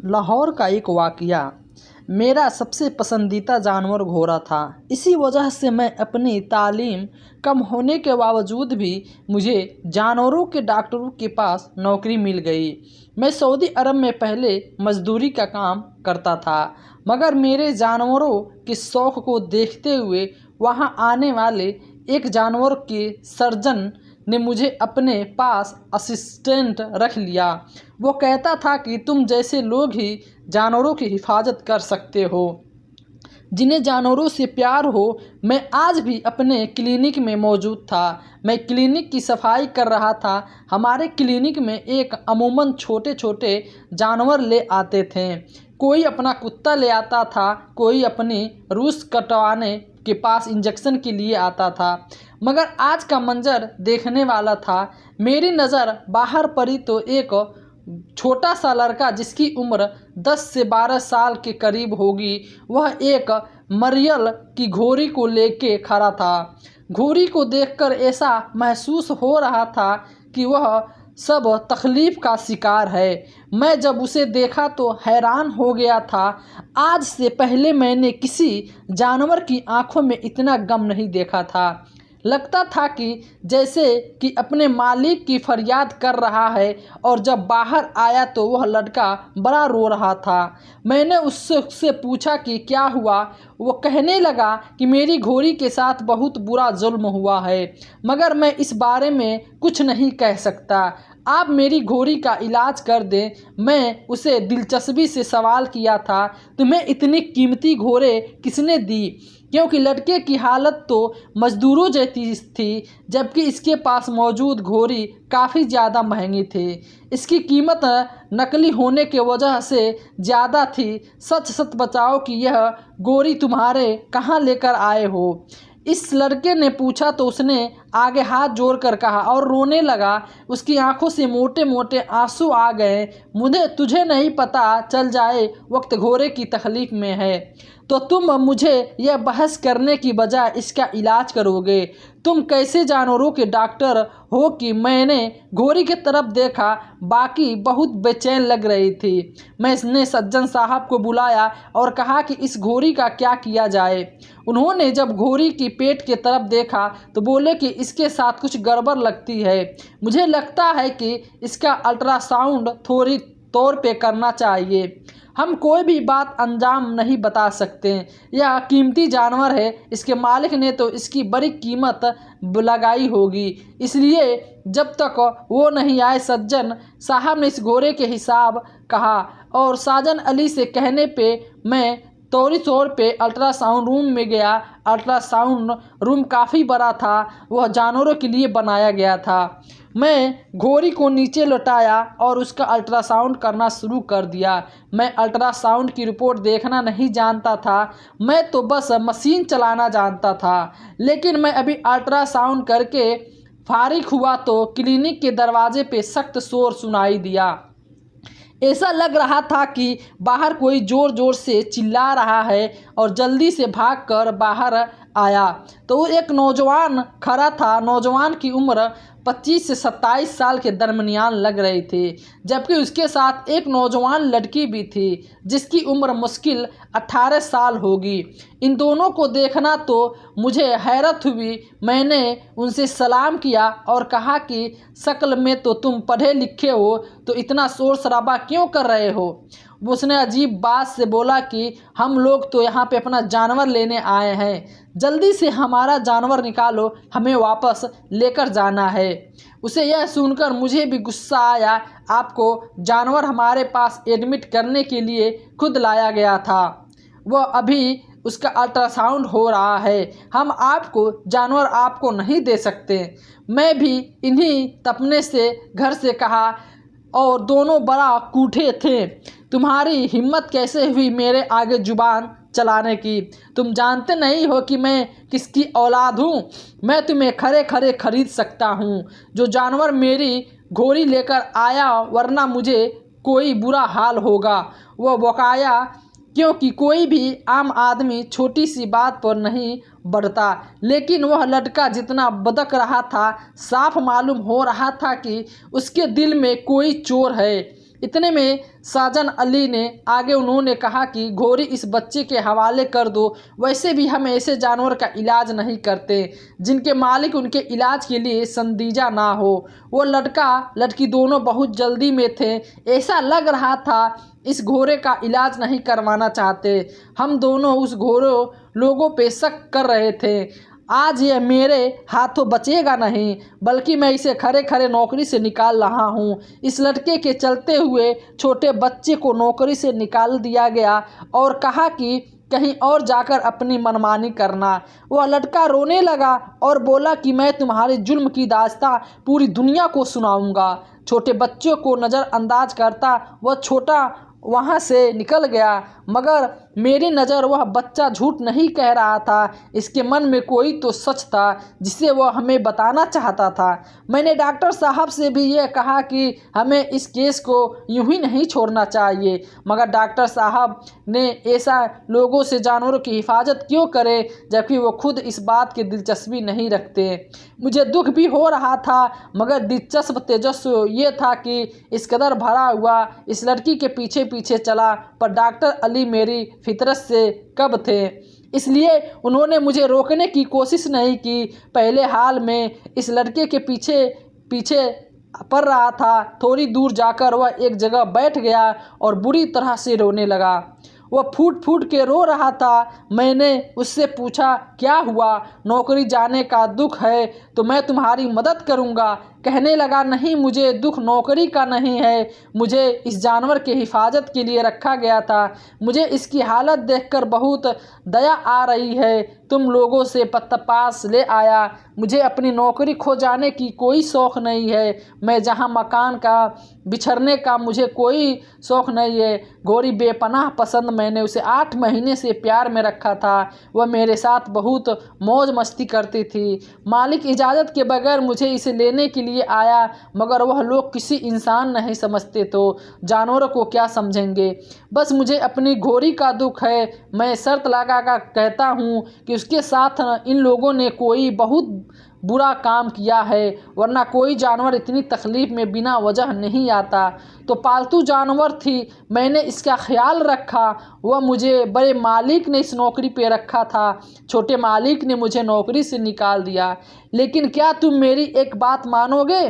लाहौर का एक वाक़या। मेरा सबसे पसंदीदा जानवर घोड़ा था। इसी वजह से मैं अपनी तालीम कम होने के बावजूद भी मुझे जानवरों के डॉक्टरों के पास नौकरी मिल गई। मैं सऊदी अरब में पहले मज़दूरी का काम करता था, मगर मेरे जानवरों के शौक़ को देखते हुए वहाँ आने वाले एक जानवर के सर्जन ने मुझे अपने पास असिस्टेंट रख लिया। वो कहता था कि तुम जैसे लोग ही जानवरों की हिफाजत कर सकते हो, जिन्हें जानवरों से प्यार हो। मैं आज भी अपने क्लिनिक में मौजूद था। मैं क्लिनिक की सफाई कर रहा था। हमारे क्लिनिक में अमूमन छोटे छोटे जानवर ले आते थे। कोई अपना कुत्ता ले आता था, कोई अपनी रूस कटवाने के पास इंजेक्शन के लिए आता था। मगर आज का मंजर देखने वाला था। मेरी नज़र बाहर पड़ी तो एक छोटा सा लड़का, जिसकी उम्र 10 से 12 साल के करीब होगी, वह एक मरियल की घोड़ी को लेके खड़ा था। घोड़ी को देखकर ऐसा महसूस हो रहा था कि वह सब तकलीफ़ का शिकार है। मैं जब उसे देखा तो हैरान हो गया था। आज से पहले मैंने किसी जानवर की आंखों में इतना गम नहीं देखा था। लगता था कि जैसे कि अपने मालिक की फरियाद कर रहा है। और जब बाहर आया तो वह लड़का बड़ा रो रहा था। मैंने उससे पूछा कि क्या हुआ। वो कहने लगा कि मेरी घोड़ी के साथ बहुत बुरा जुल्म हुआ है, मगर मैं इस बारे में कुछ नहीं कह सकता। आप मेरी घोड़ी का इलाज कर दें। मैं उसे दिलचस्पी से सवाल किया था, तुम्हें इतनी कीमती घोड़े किसने दी? क्योंकि लड़के की हालत तो मज़दूरों जैसी थी, जबकि इसके पास मौजूद घोड़ी काफ़ी ज़्यादा महंगी थी। इसकी कीमत नकली होने की वजह से ज़्यादा थी। सच सच बताओ कि यह घोड़ी तुम्हारे कहाँ लेकर आए हो? इस लड़के ने पूछा तो उसने आगे हाथ जोड़कर कहा और रोने लगा। उसकी आंखों से मोटे मोटे आंसू आ गए। तुझे नहीं पता चल जाए वक्त घोड़े की तकलीफ़ में है तो तुम मुझे यह बहस करने की बजाय इसका इलाज करोगे। तुम कैसे जानवरों के डॉक्टर हो कि मैंने घोड़ी की तरफ देखा, बाकी बहुत बेचैन लग रही थी। मैंने सज्जन साहब को बुलाया और कहा कि इस घोड़ी का क्या किया जाए। उन्होंने जब घोड़ी की पेट की तरफ देखा तो बोले कि इसके साथ कुछ गड़बड़ लगती है। मुझे लगता है कि इसका अल्ट्रासाउंड थोड़ी तौर पे करना चाहिए। हम कोई भी बात अंजाम नहीं बता सकते। यह कीमती जानवर है। इसके मालिक ने तो इसकी बड़ी कीमत लगाई होगी, इसलिए जब तक वो नहीं आए। सज्जन साहब ने इस घोड़े के हिसाब कहा और साजन अली से कहने पे मैं तौरी तौर पे अल्ट्रासाउंड रूम में गया। अल्ट्रासाउंड रूम काफ़ी बड़ा था, वह जानवरों के लिए बनाया गया था। मैं घोड़ी को नीचे लौटाया और उसका अल्ट्रासाउंड करना शुरू कर दिया। मैं अल्ट्रासाउंड की रिपोर्ट देखना नहीं जानता था, मैं तो बस मशीन चलाना जानता था। लेकिन मैं अभी अल्ट्रासाउंड करके फारिग हुआ तो क्लिनिक के दरवाजे पे सख्त शोर सुनाई दिया। ऐसा लग रहा था कि बाहर कोई ज़ोर ज़ोर से चिल्ला रहा है और जल्दी से भागकर बाहर आया तो एक नौजवान खड़ा था। नौजवान की उम्र 25 से 27 साल के दरमियान लग रही थी, जबकि उसके साथ एक नौजवान लड़की भी थी जिसकी उम्र मुश्किल 18 साल होगी। इन दोनों को देखना तो मुझे हैरत हुई। मैंने उनसे सलाम किया और कहा कि शक्ल में तो तुम पढ़े लिखे हो, तो इतना शोर शराबा क्यों कर रहे हो? उसने अजीब बात से बोला कि हम लोग तो यहाँ पे अपना जानवर लेने आए हैं, जल्दी से हमारा जानवर निकालो, हमें वापस लेकर जाना है। उसे यह सुनकर मुझे भी गुस्सा आया। आपको जानवर हमारे पास एडमिट करने के लिए खुद लाया गया था, वह अभी उसका अल्ट्रासाउंड हो रहा है। हम आपको जानवर आपको नहीं दे सकते। मैं भी इन्हीं तपने से घर से कहा और दोनों बड़ा कूटे थे। तुम्हारी हिम्मत कैसे हुई मेरे आगे जुबान चलाने की? तुम जानते नहीं हो कि मैं किसकी औलाद हूँ? मैं तुम्हें खरे खरे खरीद सकता हूँ। जो जानवर मेरी घोड़ी लेकर आया, वरना मुझे कोई बुरा हाल होगा। वह बकाया, क्योंकि कोई भी आम आदमी छोटी सी बात पर नहीं बढ़ता। लेकिन वह लड़का जितना बदक रहा था, साफ मालूम हो रहा था कि उसके दिल में कोई चोर है। इतने में साजन अली ने आगे उन्होंने कहा कि घोरी इस बच्चे के हवाले कर दो, वैसे भी हम ऐसे जानवर का इलाज नहीं करते जिनके मालिक उनके इलाज के लिए संदीजा ना हो। वो लड़का लड़की दोनों बहुत जल्दी में थे, ऐसा लग रहा था इस घोड़े का इलाज नहीं करवाना चाहते। हम दोनों उस घोड़े लोगों पे शक कर रहे थे। आज ये मेरे हाथों बचेगा नहीं, बल्कि मैं इसे खरे खरे नौकरी से निकाल रहा हूँ। इस लड़के के चलते हुए छोटे बच्चे को नौकरी से निकाल दिया गया और कहा कि कहीं और जाकर अपनी मनमानी करना। वह लड़का रोने लगा और बोला कि मैं तुम्हारे जुल्म की दास्तां पूरी दुनिया को सुनाऊंगा। छोटे बच्चों को नज़रअंदाज करता वह छोटा वहाँ से निकल गया, मगर मेरी नज़र वह बच्चा झूठ नहीं कह रहा था। इसके मन में कोई तो सच था जिसे वह हमें बताना चाहता था। मैंने डॉक्टर साहब से भी यह कहा कि हमें इस केस को यूं ही नहीं छोड़ना चाहिए, मगर डॉक्टर साहब ने ऐसा लोगों से जानवरों की हिफाजत क्यों करे जबकि वो खुद इस बात की दिलचस्पी नहीं रखते। मुझे दुख भी हो रहा था, मगर दिलचस्प तेजस्व ये था कि इस कदर भरा हुआ इस लड़की के पीछे पीछे चला, पर डॉक्टर अली मेरी फितरत से कब थे, इसलिए उन्होंने मुझे रोकने की कोशिश नहीं की। पहले हाल में इस लड़के के पीछे पीछे पड़ रहा था। थोड़ी दूर जाकर वह एक जगह बैठ गया और बुरी तरह से रोने लगा। वह फूट फूट के रो रहा था। मैंने उससे पूछा, क्या हुआ? नौकरी जाने का दुख है तो मैं तुम्हारी मदद करूंगा। कहने लगा, नहीं, मुझे दुख नौकरी का नहीं है, मुझे इस जानवर की हिफाजत के लिए रखा गया था। मुझे इसकी हालत देखकर बहुत दया आ रही है, तुम लोगों से पास ले आया। मुझे अपनी नौकरी खो जाने की कोई शौक़ नहीं है। मैं जहाँ मकान का बिछड़ने का मुझे कोई शौक़ नहीं है। गोरी बेपनाह पसंद, मैंने उसे 8 महीने से प्यार में रखा था। वह मेरे साथ बहुत मौज मस्ती करती थी। मालिक इजाज़त के बगैर मुझे इसे लेने के लिए आया, मगर वह लोग किसी इंसान नहीं समझते तो जानवरों को क्या समझेंगे। बस मुझे अपनी घोड़ी का दुख है। मैं शर्त लगा कर कहता हूँ कि उसके साथ इन लोगों ने कोई बहुत बुरा काम किया है, वरना कोई जानवर इतनी तकलीफ़ में बिना वजह नहीं आता। तो पालतू जानवर थी, मैंने इसका ख्याल रखा। वह मुझे बड़े मालिक ने इस नौकरी पे रखा था, छोटे मालिक ने मुझे नौकरी से निकाल दिया। लेकिन क्या तुम मेरी एक बात मानोगे?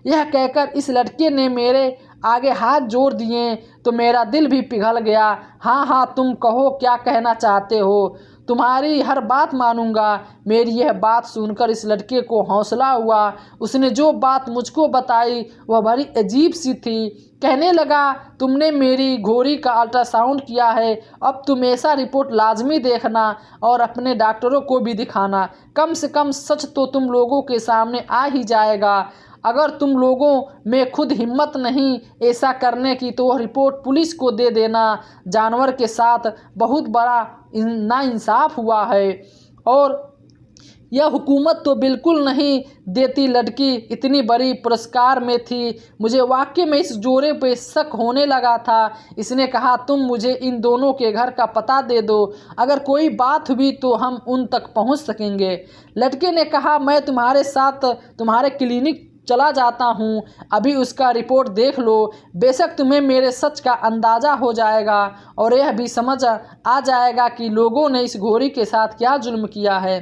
यह कहकर इस लड़के ने मेरे आगे हाथ जोड़ दिए तो मेरा दिल भी पिघल गया। हाँ हाँ, तुम कहो, क्या कहना चाहते हो? तुम्हारी हर बात मानूंगा। मेरी यह बात सुनकर इस लड़के को हौसला हुआ। उसने जो बात मुझको बताई वह बड़ी अजीब सी थी। कहने लगा, तुमने मेरी घोड़ी का अल्ट्रासाउंड किया है, अब तुम ऐसा रिपोर्ट लाजमी देखना और अपने डॉक्टरों को भी दिखाना। कम से कम सच तो तुम लोगों के सामने आ ही जाएगा। अगर तुम लोगों में खुद हिम्मत नहीं ऐसा करने की तो वह रिपोर्ट पुलिस को दे देना। जानवर के साथ बहुत बड़ा नाइंसाफ़ हुआ है और यह हुकूमत तो बिल्कुल नहीं देती। लड़की इतनी बड़ी पुरस्कार में थी। मुझे वाकई में इस जोड़े पे शक होने लगा था। इसने कहा, तुम मुझे इन दोनों के घर का पता दे दो, अगर कोई बात हुई तो हम उन तक पहुंच सकेंगे। लड़के ने कहा, मैं तुम्हारे साथ तुम्हारे क्लिनिक चला जाता हूँ, अभी उसका रिपोर्ट देख लो। बेशक तुम्हें मेरे सच का अंदाज़ा हो जाएगा और यह भी समझ आ जाएगा कि लोगों ने इस घोड़ी के साथ क्या जुल्म किया है।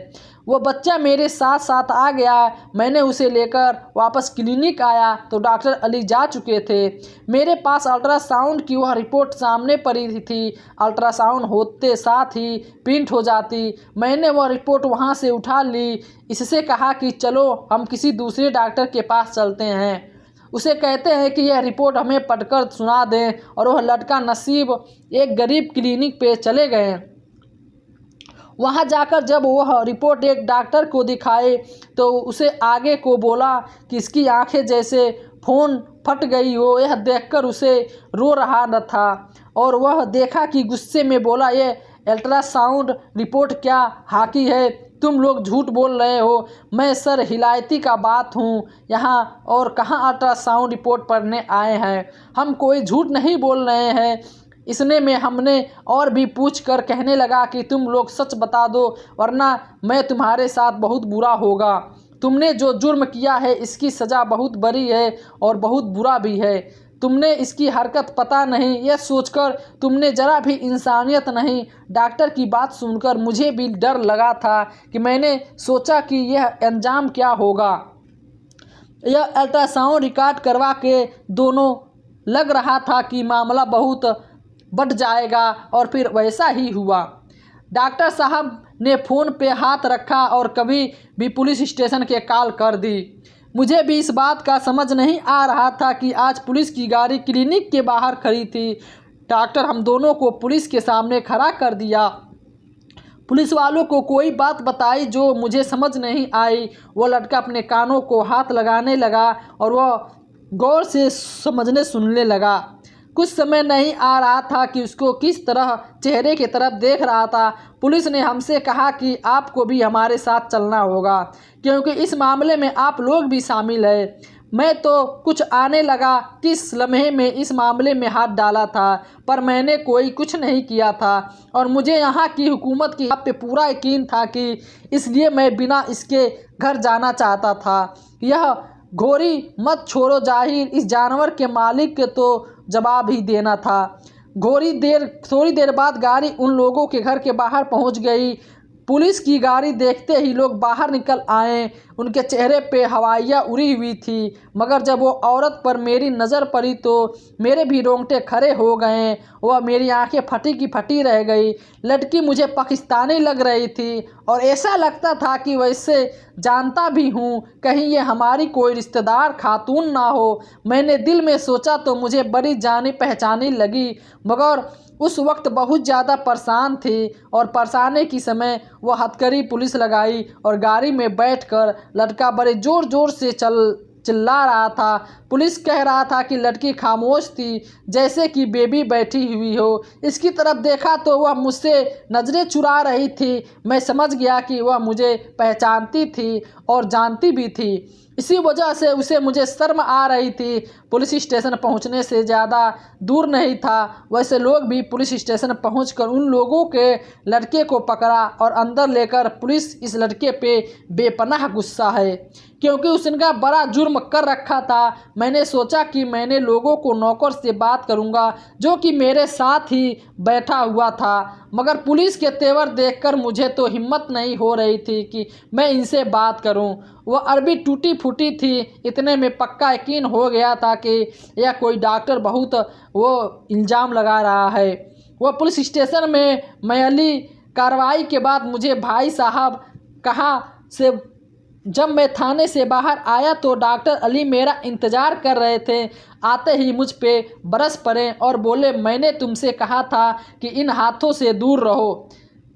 वो बच्चा मेरे साथ साथ आ गया। मैंने उसे लेकर वापस क्लिनिक आया तो डॉक्टर अली जा चुके थे। मेरे पास अल्ट्रासाउंड की वह रिपोर्ट सामने पड़ी थी। अल्ट्रासाउंड होते साथ ही प्रिंट हो जाती। मैंने वह रिपोर्ट वहाँ से उठा ली। इससे कहा कि चलो हम किसी दूसरे डॉक्टर के पास चलते हैं, उसे कहते हैं कि यह रिपोर्ट हमें पढ़कर सुना दें। और वह लड़का नसीब एक गरीब क्लिनिक पे चले गए। वहाँ जाकर जब वह रिपोर्ट एक डॉक्टर को दिखाए तो उसे आगे को बोला कि इसकी आंखें जैसे फ़ोन फट गई हो। यह देखकर उसे रो रहा न था और वह देखा कि गुस्से में बोला, ये अल्ट्रासाउंड रिपोर्ट क्या हाकी है? तुम लोग झूठ बोल रहे हो। मैं सर हिलायती का बात हूँ यहाँ, और कहाँ अल्ट्रासाउंड रिपोर्ट पढ़ने आए हैं। हम कोई झूठ नहीं बोल रहे हैं। इसने में हमने और भी पूछ कर कहने लगा कि तुम लोग सच बता दो, वरना मैं तुम्हारे साथ बहुत बुरा होगा। तुमने जो जुर्म किया है इसकी सज़ा बहुत बड़ी है और बहुत बुरा भी है। तुमने इसकी हरकत पता नहीं, यह सोचकर तुमने ज़रा भी इंसानियत नहीं। डॉक्टर की बात सुनकर मुझे भी डर लगा था कि मैंने सोचा कि यह अंजाम क्या होगा। यह अल्ट्रासाउंड रिकॉर्ड करवा के दोनों लग रहा था कि मामला बहुत बढ़ जाएगा, और फिर वैसा ही हुआ। डॉक्टर साहब ने फ़ोन पे हाथ रखा और कभी भी पुलिस स्टेशन के कॉल कर दी। मुझे भी इस बात का समझ नहीं आ रहा था कि आज पुलिस की गाड़ी क्लिनिक के बाहर खड़ी थी। डॉक्टर हम दोनों को पुलिस के सामने खड़ा कर दिया। पुलिस वालों को कोई बात बताई जो मुझे समझ नहीं आई। वो लड़का अपने कानों को हाथ लगाने लगा और वह गौर से समझने सुनने लगा। कुछ समय नहीं आ रहा था कि उसको किस तरह चेहरे की तरफ देख रहा था। पुलिस ने हमसे कहा कि आपको भी हमारे साथ चलना होगा, क्योंकि इस मामले में आप लोग भी शामिल हैं। मैं तो कुछ आने लगा किस लम्हे में इस मामले में हाथ डाला था, पर मैंने कोई कुछ नहीं किया था और मुझे यहाँ की हुकूमत की आप पे पूरा यकीन था कि इसलिए मैं बिना इसके घर जाना चाहता था। यह घोरी मत छोड़ो, जाहिर इस जानवर के मालिक के तो जवाब ही देना था। थोड़ी देर बाद गाड़ी उन लोगों के घर के बाहर पहुंच गई। पुलिस की गाड़ी देखते ही लोग बाहर निकल आए। उनके चेहरे पे हवाइयाँ उड़ी हुई थी, मगर जब वो औरत पर मेरी नज़र पड़ी तो मेरे भी रोंगटे खड़े हो गए। वह मेरी आंखें फटी की फटी रह गई। लड़की मुझे पाकिस्तानी लग रही थी और ऐसा लगता था कि वैसे जानता भी हूँ, कहीं ये हमारी कोई रिश्तेदार खातून ना हो। मैंने दिल में सोचा तो मुझे बड़ी जानी पहचानी लगी, मगर उस वक्त बहुत ज़्यादा परेशान थी और परेशानी के समय वह हथकड़ी पुलिस लगाई और गाड़ी में बैठकर लड़का बड़े ज़ोर ज़ोर से चिल्ला रहा था। पुलिस कह रहा था कि लड़की खामोश थी, जैसे कि बेबी बैठी हुई हो। इसकी तरफ देखा तो वह मुझसे नज़रें चुरा रही थी। मैं समझ गया कि वह मुझे पहचानती थी और जानती भी थी। इसी वजह से उसे मुझे शर्म आ रही थी। पुलिस स्टेशन पहुंचने से ज़्यादा दूर नहीं था। वैसे लोग भी पुलिस स्टेशन पहुंचकर उन लोगों के लड़के को पकड़ा और अंदर लेकर पुलिस इस लड़के पे बेपनाह गुस्सा है, क्योंकि उसने बड़ा जुर्म कर रखा था। मैंने सोचा कि मैंने लोगों को नौकर से बात करूंगा जो कि मेरे साथ ही बैठा हुआ था, मगर पुलिस के तेवर देखकर मुझे तो हिम्मत नहीं हो रही थी कि मैं इनसे बात करूं। वह अरबी टूटी फूटी थी। इतने में पक्का यकीन हो गया था कि यह कोई डॉक्टर बहुत वो इल्ज़ाम लगा रहा है। वह पुलिस स्टेशन में मैली कार्रवाई के बाद मुझे भाई साहब कहा से जब मैं थाने से बाहर आया तो डॉक्टर अली मेरा इंतज़ार कर रहे थे। आते ही मुझ पे बरस पड़े और बोले, मैंने तुमसे कहा था कि इन हाथों से दूर रहो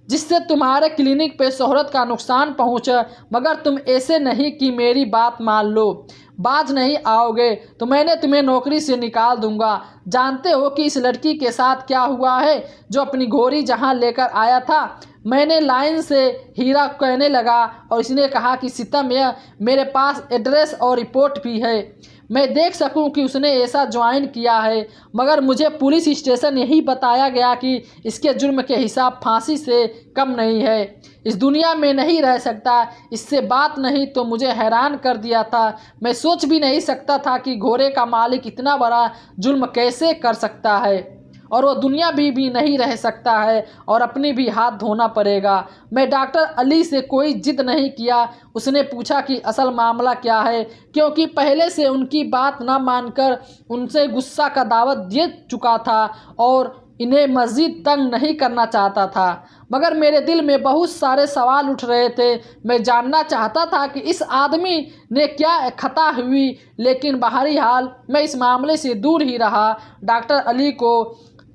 जिससे तुम्हारे क्लिनिक पे शोहरत का नुकसान पहुँचे, मगर तुम ऐसे नहीं कि मेरी बात मान लो। बाज नहीं आओगे तो मैंने तुम्हें नौकरी से निकाल दूंगा। जानते हो कि इस लड़की के साथ क्या हुआ है जो अपनी घोड़ी जहां लेकर आया था। मैंने लाइन से हीरा कहने लगा और इसने कहा कि सितम यह मेरे पास एड्रेस और रिपोर्ट भी है, मैं देख सकूं कि उसने ऐसा ज्वाइन किया है, मगर मुझे पुलिस स्टेशन यही बताया गया कि इसके जुर्म के हिसाब फांसी से कम नहीं है। इस दुनिया में नहीं रह सकता। इससे बात नहीं तो मुझे हैरान कर दिया था। मैं सोच भी नहीं सकता था कि घोड़े का मालिक इतना बड़ा जुल्म कैसे कर सकता है, और वो दुनिया भी नहीं रह सकता है और अपनी भी हाथ धोना पड़ेगा। मैं डॉक्टर अली से कोई जिद नहीं किया। उसने पूछा कि असल मामला क्या है, क्योंकि पहले से उनकी बात ना मानकर उनसे गुस्सा का दावत दे चुका था और इन्हें मज़ीद तंग नहीं करना चाहता था। मगर मेरे दिल में बहुत सारे सवाल उठ रहे थे। मैं जानना चाहता था कि इस आदमी ने क्या खता हुई, लेकिन बाहरी हाल मैं इस मामले से दूर ही रहा। डॉक्टर अली को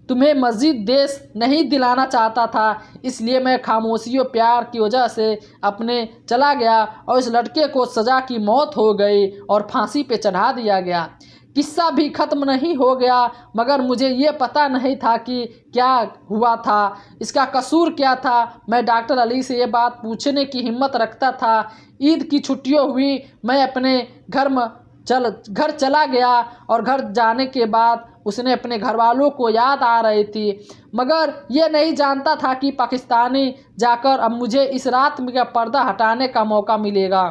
तुम्हें मज़ीद देश नहीं दिलाना चाहता था, इसलिए मैं खामोशी और प्यार की वजह से अपने चला गया और इस लड़के को सज़ा की मौत हो गई और फांसी पे चढ़ा दिया गया। किस्सा भी ख़त्म नहीं हो गया, मगर मुझे ये पता नहीं था कि क्या हुआ था, इसका कसूर क्या था। मैं डॉक्टर अली से ये बात पूछने की हिम्मत रखता था। ईद की छुट्टियां हुई, मैं अपने घर चला गया और घर जाने के बाद उसने अपने घर वालों को याद आ रही थी, मगर ये नहीं जानता था कि पाकिस्तानी जाकर अब मुझे इस रात का पर्दा हटाने का मौका मिलेगा।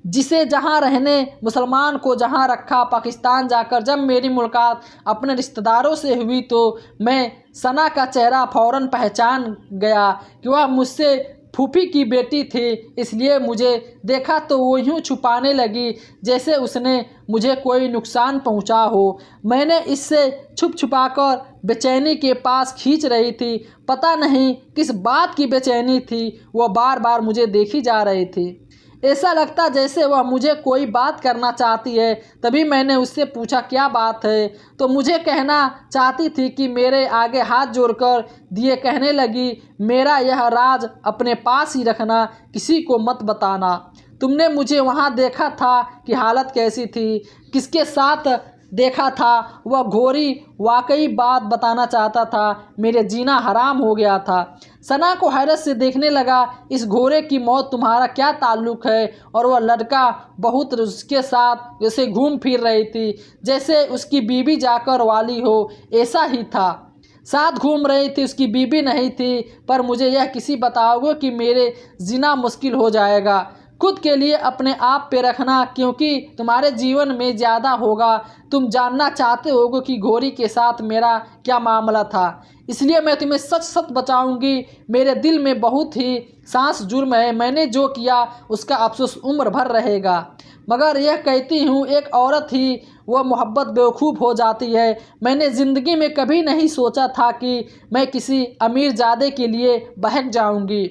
जिसे जहाँ रहने मुसलमान को जहाँ रखा। पाकिस्तान जाकर जब मेरी मुलाकात अपने रिश्तेदारों से हुई तो मैं सना का चेहरा फ़ौरन पहचान गया कि वह मुझसे फूफी की बेटी थी। इसलिए मुझे देखा तो वो यूँ छुपाने लगी जैसे उसने मुझे कोई नुकसान पहुंचा हो। मैंने इससे छुप छुपाकर बेचैनी के पास खींच रही थी। पता नहीं किस बात की बेचैनी थी, वो बार बार मुझे देखी जा रही थी। ऐसा लगता जैसे वह मुझे कोई बात करना चाहती है। तभी मैंने उससे पूछा क्या बात है, तो मुझे कहना चाहती थी कि मेरे आगे हाथ जोड़कर दिए कहने लगी, मेरा यह राज अपने पास ही रखना, किसी को मत बताना। तुमने मुझे वहाँ देखा था कि हालत कैसी थी, किसके साथ देखा था। वह घोरी वाकई बात बताना चाहता था, मेरे जीना हराम हो गया था। सना को हैरत से देखने लगा, इस घोड़े की मौत तुम्हारा क्या ताल्लुक़ है। और वह लड़का बहुत उसके साथ जैसे घूम फिर रही थी, जैसे उसकी बीवी जाकर वाली हो, ऐसा ही था। साथ घूम रही थी, उसकी बीवी नहीं थी। पर मुझे यह किसी बताओगे कि मेरे जीना मुश्किल हो जाएगा। खुद के लिए अपने आप पे रखना, क्योंकि तुम्हारे जीवन में ज़्यादा होगा। तुम जानना चाहते होगे कि घोड़ी के साथ मेरा क्या मामला था, इसलिए मैं तुम्हें सच सच बचाऊंगी। मेरे दिल में बहुत ही सांस जुर्म है, मैंने जो किया उसका अफसोस उम्र भर रहेगा। मगर यह कहती हूँ, एक औरत ही वह मोहब्बत बेवकूफ़ हो जाती है। मैंने ज़िंदगी में कभी नहीं सोचा था कि मैं किसी अमीरजादे के लिए बहक जाऊंगी।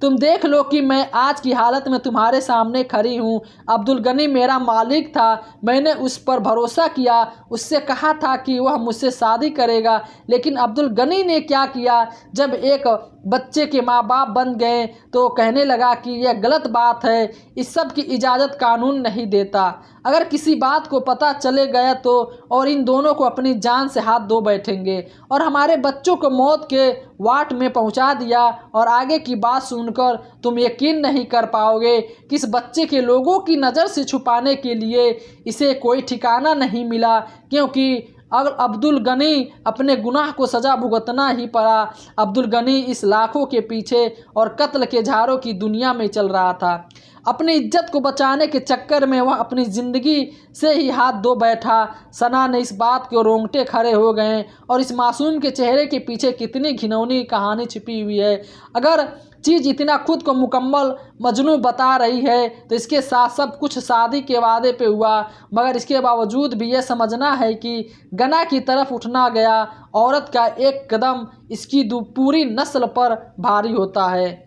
तुम देख लो कि मैं आज की हालत में तुम्हारे सामने खड़ी हूँ। अब्दुल गनी मेरा मालिक था, मैंने उस पर भरोसा किया, उससे कहा था कि वह मुझसे शादी करेगा। लेकिन अब्दुल गनी ने क्या किया, जब एक बच्चे के माँ बाप बन गए तो कहने लगा कि यह गलत बात है, इस सब की इजाज़त कानून नहीं देता। अगर किसी बात को पता चले गया तो और इन दोनों को अपनी जान से हाथ धो बैठेंगे। और हमारे बच्चों को मौत के वाट में पहुंचा दिया। और आगे की बात सुनकर तुम यकीन नहीं कर पाओगे कि इस बच्चे के लोगों की नज़र से छुपाने के लिए इसे कोई ठिकाना नहीं मिला, क्योंकि अगर अब्दुल गनी अपने गुनाह को सज़ा भुगतना ही पड़ा। अब्दुल गनी इस लाखों के पीछे और कत्ल के झारों की दुनिया में चल रहा था। अपनी इज्जत को बचाने के चक्कर में वह अपनी ज़िंदगी से ही हाथ धो बैठा। सना ने इस बात के रोंगटे खड़े हो गए और इस मासूम के चेहरे के पीछे कितनी घिनौनी कहानी छिपी हुई है। अगर चीज़ इतना खुद को मुकम्मल मजनू बता रही है तो इसके साथ सब कुछ शादी के वादे पे हुआ। मगर इसके बावजूद भी यह समझना है कि गना की तरफ उठना गया औरत का एक कदम इसकी पूरी नस्ल पर भारी होता है।